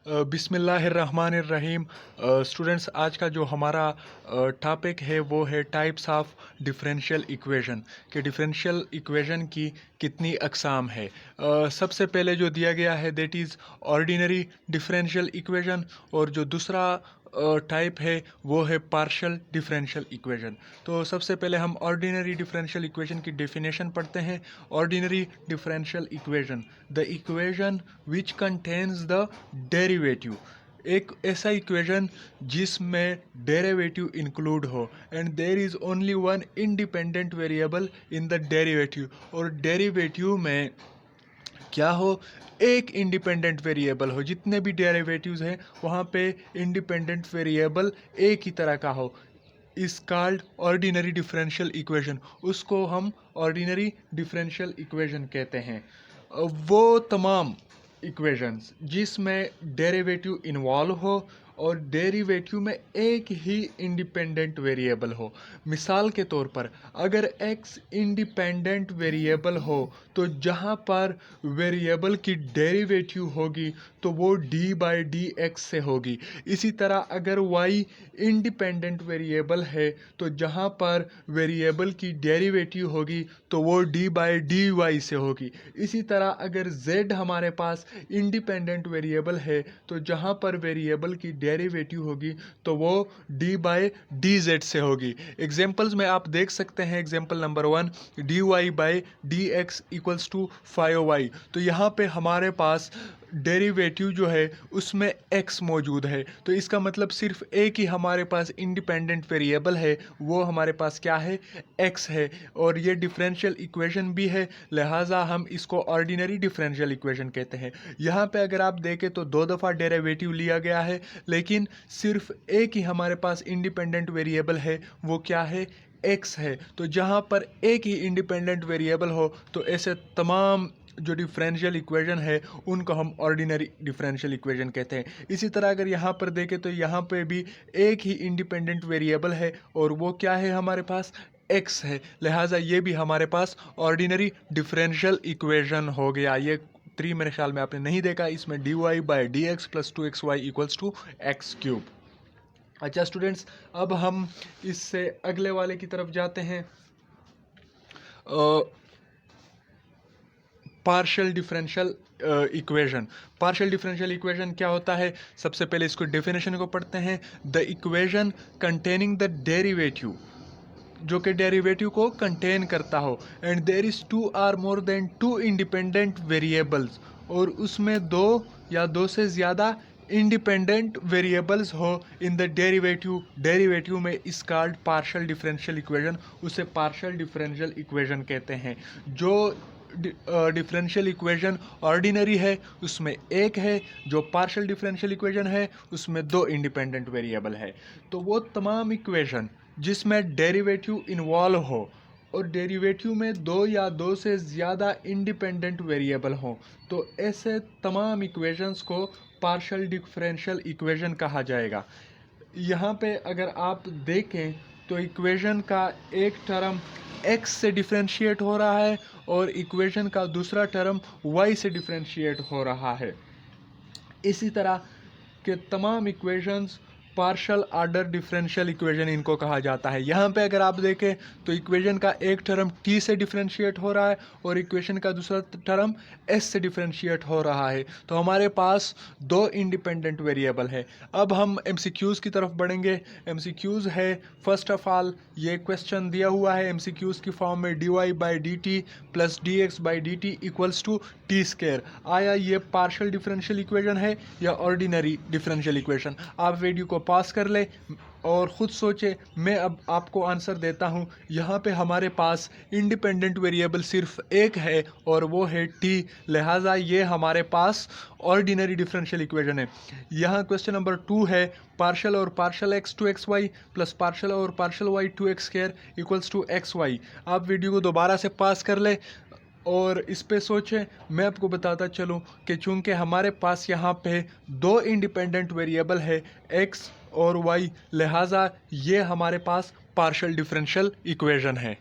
बिस्मिल्लाहिर्रहमानिर्रहीम। स्टूडेंट्स, आज का जो हमारा टॉपिक है वो है टाइप्स ऑफ डिफरेंशियल इक्वेशन कि डिफरेंशियल इक्वेशन की कितनी अक़साम है। सबसे पहले जो दिया गया है that is ordinary differential equation, और जो दूसरा टाइप है वो है पार्शियल डिफरेंशियल इक्वेशन। तो सबसे पहले हम ऑर्डिनरी डिफरेंशियल इक्वेशन की डेफिनेशन पढ़ते हैं। Ordinary differential equation, the equation which contains the derivative, एक ऐसा इक्वेशन जिसमें डेरिवेटिव इंक्लूड हो and there is only one independent variable in the derivative, और डेरिवेटिव में क्या हो, एक इंडिपेंडेंट वेरिएबल हो। जितने भी डेरिवेटिव्स हैं वहाँ पे इंडिपेंडेंट वेरिएबल एक ही तरह का हो, इस कॉल्ड ऑर्डिनरी डिफरेंशियल इक्वेशन। उसको हम ऑर्डिनरी डिफरेंशियल इक्वेशन कहते हैं। वो तमाम इक्वेशंस जिसमें डेरिवेटिव इन्वॉल्व हो और डेरिवेटिव में एक ही इंडिपेंडेंट वेरिएबल हो। मिसाल के तौर पर अगर x इंडिपेंडेंट वेरिएबल हो तो जहाँ पर वेरिएबल की डेरिवेटिव होगी तो वो d/dx से होगी। इसी तरह अगर y इंडिपेंडेंट वेरिएबल है तो जहाँ पर वेरिएबल की डेरिवेटिव होगी तो वो d/dy से होगी। इसी तरह अगर z हमारे पास इंडिपेंडेंट वेरिएबल है तो जहाँ पर वेरिएबल की डेरिवेटिव होगी तो वो d/dz से होगी। एग्जांपल्स में आप देख सकते हैं, example number 1, dy/dx equals to 5y। तो यहाँ पे हमारे पास डेरिवेटिव जो है उसमें x मौजूद है, तो इसका मतलब सिर्फ एक ही हमारे पास इंडिपेंडेंट वेरिएबल है, वो हमारे पास क्या है, x है। और ये डिफरेंशियल इक्वेशन भी है, लिहाजा हम इसको ऑर्डिनरी डिफरेंशियल इक्वेशन कहते हैं। यहाँ पे अगर आप देखें तो 2 दफ़ा डेरिवेटिव लिया गया है, लेकिन सिर्फ एक ही हमारे पास इंडिपेंडेंट वेरिएबल है, वो क्या है, x है। तो जहाँ पर एक ही इंडिपेंडेंट वेरिएबल हो तो ऐसे तमाम जो डिफरेंशियल इक्वेशन है उनको हम ऑर्डिनरी डिफरेंशियल इक्वेशन कहते हैं। इसी तरह अगर यहाँ पर देखें तो यहाँ पे भी एक ही इंडिपेंडेंट वेरिएबल है और वो क्या है, हमारे पास x है, लिहाजा ये भी हमारे पास ऑर्डिनरी डिफरेंशियल इक्वेशन हो गया। ये 3 मेरे ख्याल में आपने नहीं देखा, इसमें dy/dx plus 2xy equals to x³। अच्छा स्टूडेंट्स, अब हम इससे अगले वाले की तरफ जाते हैं। Partial differential equation. Partial differential equation क्या होता है, सबसे पहले इसको डेफिनेशन को पढ़ते हैं। The equation containing the derivative, जो कि डेरिवेटिव को कंटेन करता हो, and there is 2 or more than 2 independent variables, और उसमें 2 या 2 से ज़्यादा इंडिपेंडेंट वेरिएबल्स हो इन द डेरिवेटिव। डेरिवेटिव में इस कॉल्ड पार्शियल डिफरेंशियल इक्वेशन, उसे पार्शियल डिफरेंशियल इक्वेशन कहते हैं। जो डिफरेंशियल इक्वेशन ऑर्डिनरी है उसमें एक है, जो पार्शियल डिफरेंशियल इक्वेशन है उसमें 2 इंडिपेंडेंट वेरिएबल है। तो वो तमाम इक्वेशन जिसमें डेरिवेटिव इन्वॉल्व हो और डेरिवेटिव में 2 या 2 से ज़्यादा इंडिपेंडेंट वेरिएबल हों, तो ऐसे तमाम इक्वेशंस को पार्शियल डिफरेंशियल इक्वेशन कहा जाएगा। यहाँ पे अगर आप देखें तो इक्वेशन का एक टर्म x से डिफरेंशिएट हो रहा है और इक्वेशन का दूसरा टर्म y से डिफरेंशिएट हो रहा है। इसी तरह के तमाम equations partial order differential equation इनको कहा जाता है। यहाँ पे अगर आप देखें तो इक्वेशन का एक टर्म t से डिफरेंशिएट हो रहा है और इक्वेशन का दूसरा टर्म s से डिफरेंशिएट हो रहा है, तो हमारे पास 2 इंडिपेंडेंट वेरिएबल है। अब हम MCQs की तरफ बढ़ेंगे। MCQs है, फर्स्ट ऑफ ऑल ये क्वेश्चन दिया हुआ है MCQs की फॉर्म में, dy/dt plus dx/dt equals to t²। आया ये पार्शियल डिफरेंशियल इक्वेशन है या ऑर्डिनरी डिफरेंशियल इक्वेशन? आप वीडियो को पास कर ले और ख़ुद सोचे, मैं अब आपको आंसर देता हूँ। यहाँ पे हमारे पास इंडिपेंडेंट वेरिएबल सिर्फ एक है और वो है t, लिहाजा ये हमारे पास ऑर्डिनरी डिफरेंशियल इक्वेशन है। यहाँ क्वेश्चन नंबर 2 है, पार्शियल और partial x to xy plus partial और partial y to x² equals to xy। आप वीडियो को दोबारा से पास कर ले और इस पे सोचें। मैं आपको बताता चलूँ कि चूँकि हमारे पास यहाँ पे 2 इंडिपेंडेंट वेरिएबल है x और y, लिहाजा ये हमारे पास पार्शियल डिफरेंशियल इक्वेशन है।